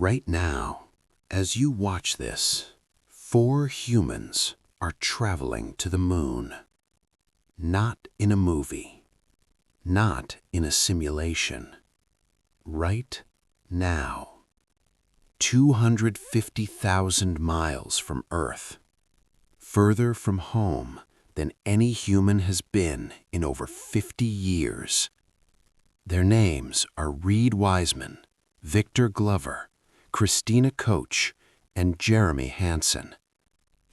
Right now, as you watch this, 4 humans are traveling to the moon. Not in a movie, not in a simulation. Right now. 250,000 miles from Earth. Further from home than any human has been in over 50 years. Their names are Reid Wiseman, Victor Glover, Christina Koch, and Jeremy Hansen.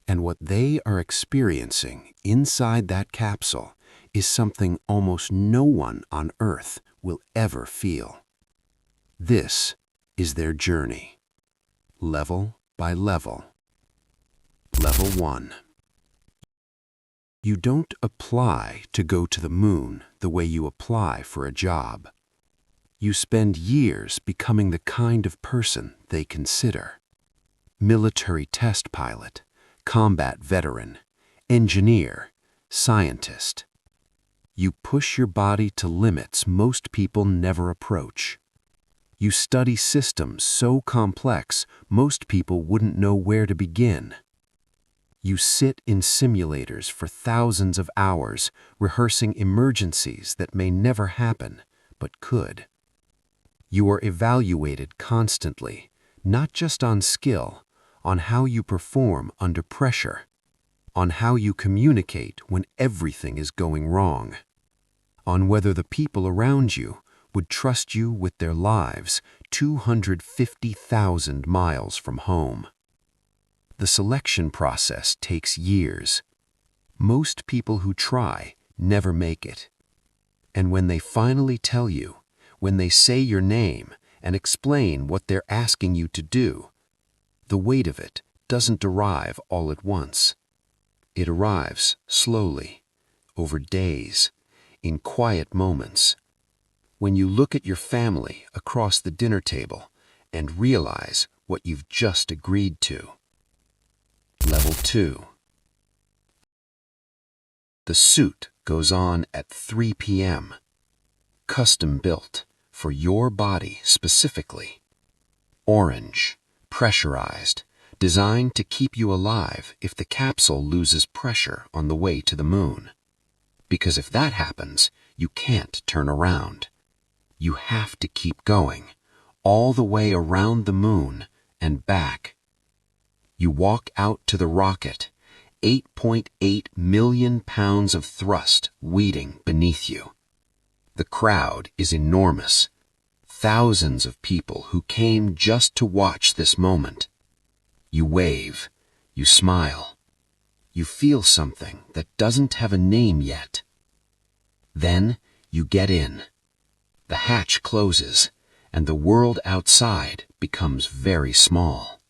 And what they are experiencing inside that capsule is something almost no one on Earth will ever feel. This is their journey, level by level. Level 1. You don't apply to go to the moon the way you apply for a job. You spend years becoming the kind of person they consider. Military test pilot, combat veteran, engineer, scientist. You push your body to limits most people never approach. You study systems so complex most people wouldn't know where to begin. You sit in simulators for thousands of hours, rehearsing emergencies that may never happen, but could. You are evaluated constantly, not just on skill, on how you perform under pressure, on how you communicate when everything is going wrong, on whether the people around you would trust you with their lives 250,000 miles from home. The selection process takes years. Most people who try never make it. And when they finally tell you, when they say your name and explain what they're asking you to do, the weight of it doesn't arrive all at once. It arrives slowly, over days, in quiet moments. When you look at your family across the dinner table and realize what you've just agreed to. Level 2. The suit goes on at 3 p.m. Custom built for your body specifically. Orange, pressurized, designed to keep you alive if the capsule loses pressure on the way to the moon. Because if that happens, you can't turn around. You have to keep going, all the way around the moon and back. You walk out to the rocket, 8.8 million pounds of thrust weeding beneath you. The crowd is enormous. Thousands of people who came just to watch this moment. You wave, you smile. You feel something that doesn't have a name yet. Then you get in. The hatch closes, and the world outside becomes very small.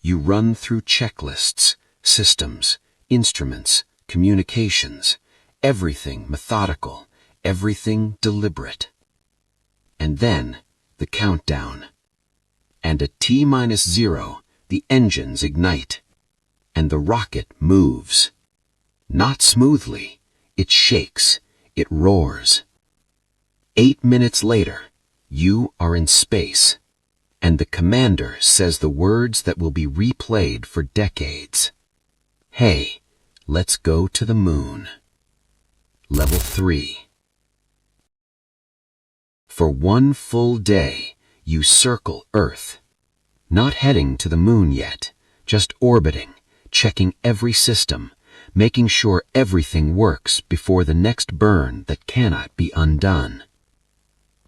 You run through checklists, systems, instruments, communications, everything methodical, everything deliberate. And then the countdown. And at T-0, the engines ignite, and the rocket moves. Not smoothly, it shakes, it roars. 8 minutes later, you are in space. And the commander says the words that will be replayed for decades. Hey, let's go to the moon. Level 3. For 1 full day, you circle Earth. Not heading to the moon yet, just orbiting, checking every system, making sure everything works before the next burn that cannot be undone.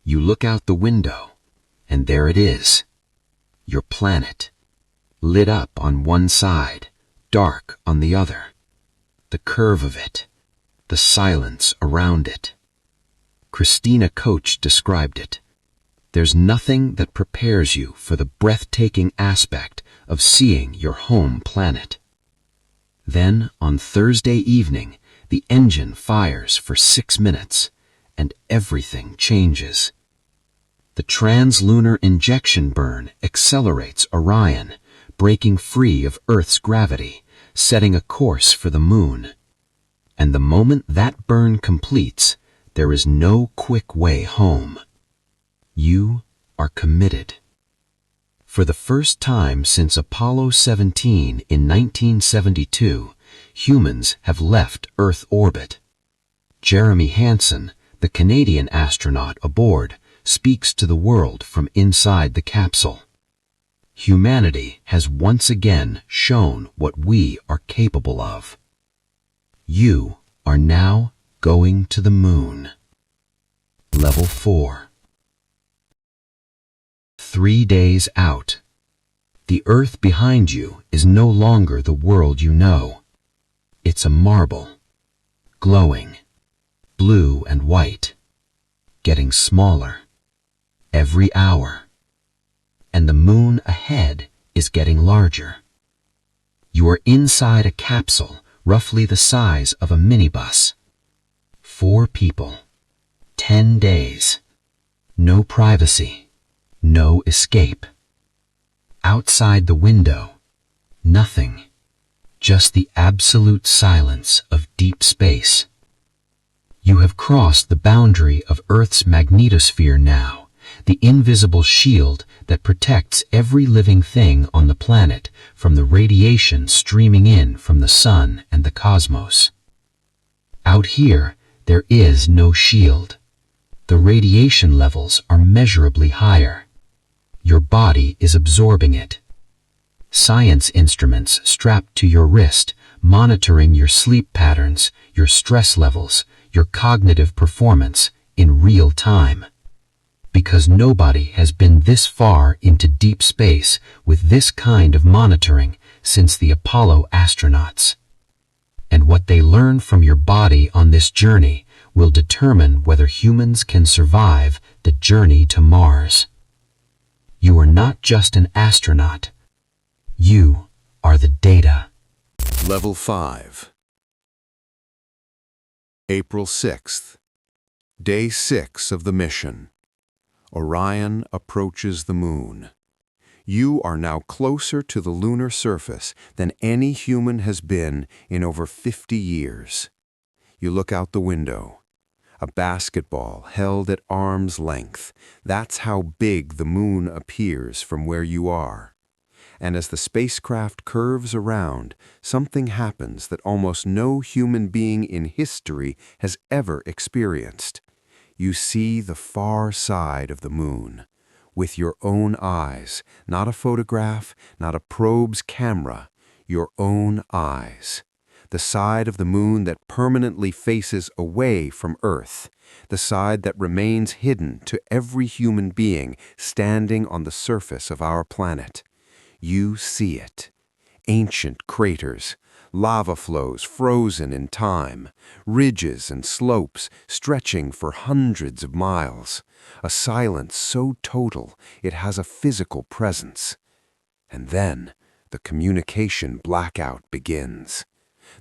You look out the window. And there it is, your planet, lit up on one side, dark on the other. The curve of it, the silence around it. Christina Koch described it. There's nothing that prepares you for the breathtaking aspect of seeing your home planet. Then, on Thursday evening, the engine fires for 6 minutes, and everything changes. The translunar injection burn accelerates Orion, breaking free of Earth's gravity, setting a course for the moon. And the moment that burn completes, there is no quick way home. You are committed. For the first time since Apollo 17 in 1972, humans have left Earth orbit. Jeremy Hansen, the Canadian astronaut aboard, speaks to the world from inside the capsule. Humanity has once again shown what we are capable of. You are now going to the moon. Level 4. 3 days out. The Earth behind you is no longer the world you know. It's a marble, glowing, blue and white, getting smaller every hour. And the moon ahead is getting larger. You are inside a capsule roughly the size of a minibus. 4 people, 10 days, no privacy, no escape. Outside the window, nothing, just the absolute silence of deep space. You have crossed the boundary of Earth's magnetosphere now, the invisible shield that protects every living thing on the planet from the radiation streaming in from the sun and the cosmos. Out here, there is no shield. The radiation levels are measurably higher. Your body is absorbing it. Science instruments strapped to your wrist, monitoring your sleep patterns, your stress levels, your cognitive performance in real time. Because nobody has been this far into deep space with this kind of monitoring since the Apollo astronauts. And what they learn from your body on this journey will determine whether humans can survive the journey to Mars. You are not just an astronaut. You are the data. Level 5. April 6th. Day 6 of the mission. Orion approaches the moon. You are now closer to the lunar surface than any human has been in over 50 years. You look out the window. A basketball held at arm's length. That's how big the moon appears from where you are. And as the spacecraft curves around, something happens that almost no human being in history has ever experienced. You see the far side of the moon with your own eyes, not a photograph, not a probe's camera, your own eyes. The side of the moon that permanently faces away from Earth, the side that remains hidden to every human being standing on the surface of our planet. You see it. Ancient craters, lava flows frozen in time, ridges and slopes stretching for hundreds of miles, a silence so total it has a physical presence. And then the communication blackout begins.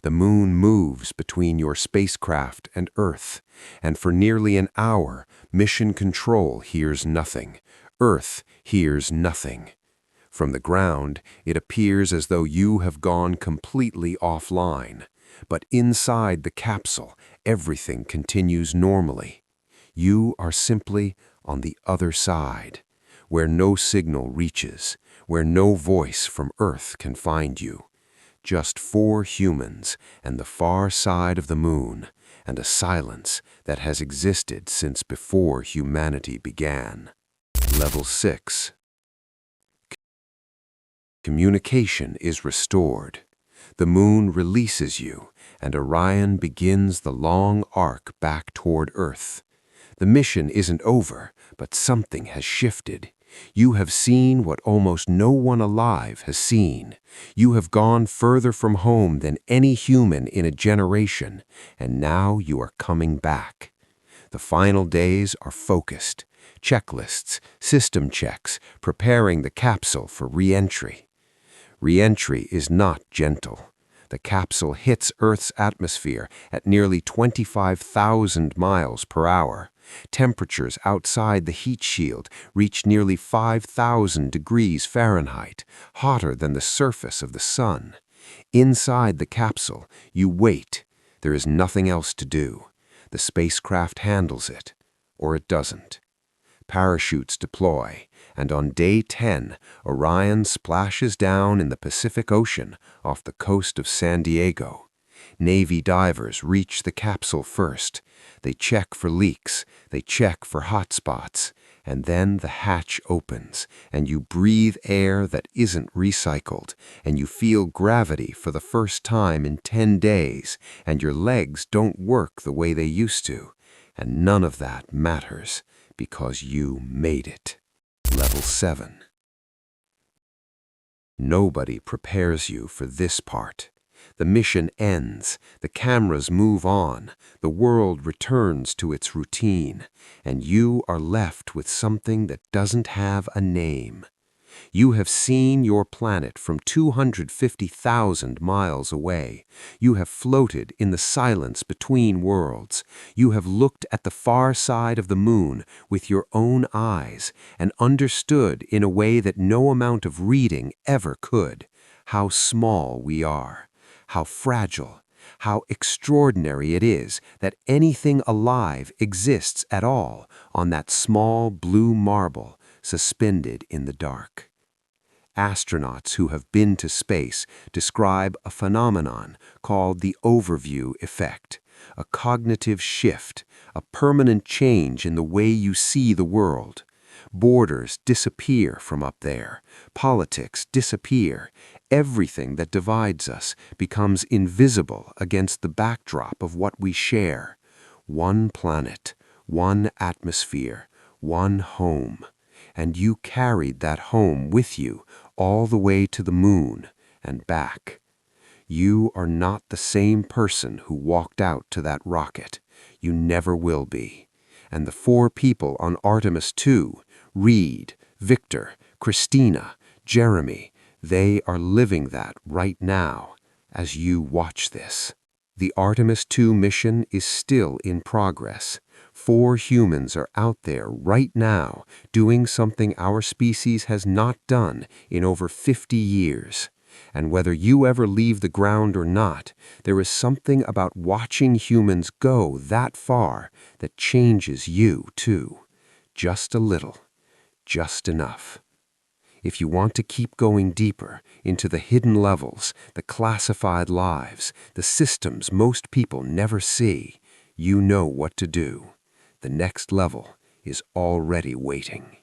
The moon moves between your spacecraft and Earth, and for nearly an hour, Mission Control hears nothing. Earth hears nothing. From the ground, it appears as though you have gone completely offline. But inside the capsule, everything continues normally. You are simply on the other side, where no signal reaches, where no voice from Earth can find you. Just 4 humans and the far side of the moon, and a silence that has existed since before humanity began. Level 6. Communication is restored. The moon releases you, and Orion begins the long arc back toward Earth. The mission isn't over, but something has shifted. You have seen what almost no one alive has seen. You have gone further from home than any human in a generation, and now you are coming back. The final days are focused. Checklists, system checks, preparing the capsule for re-entry. Re-entry is not gentle. The capsule hits Earth's atmosphere at nearly 25,000 miles per hour. Temperatures outside the heat shield reach nearly 5,000 degrees Fahrenheit, hotter than the surface of the sun. Inside the capsule, you wait. There is nothing else to do. The spacecraft handles it, or it doesn't. Parachutes deploy, and on day 10, Orion splashes down in the Pacific Ocean off the coast of San Diego. Navy divers reach the capsule first. They check for leaks, they check for hot spots, and then the hatch opens, and you breathe air that isn't recycled, and you feel gravity for the first time in 10 days, and your legs don't work the way they used to. And none of that matters, because you made it. Level 7. Nobody prepares you for this part. The mission ends, the cameras move on, the world returns to its routine, and you are left with something that doesn't have a name. You have seen your planet from 250,000 miles away. You have floated in the silence between worlds. You have looked at the far side of the moon with your own eyes and understood in a way that no amount of reading ever could how small we are, how fragile, how extraordinary it is that anything alive exists at all on that small blue marble suspended in the dark. Astronauts who have been to space describe a phenomenon called the overview effect, a cognitive shift, a permanent change in the way you see the world. Borders disappear from up there, politics disappear, everything that divides us becomes invisible against the backdrop of what we share. One planet, one atmosphere, one home. And you carried that home with you all the way to the moon and back. You are not the same person who walked out to that rocket. You never will be. And the 4 people on Artemis 2, Reid, Victor, Christina, Jeremy, they are living that right now as you watch this. The Artemis 2 mission is still in progress. 4 humans are out there right now doing something our species has not done in over 50 years. And whether you ever leave the ground or not, there is something about watching humans go that far that changes you too. Just a little. Just enough. If you want to keep going deeper into the hidden levels, the classified lives, the systems most people never see, you know what to do. The next level is already waiting.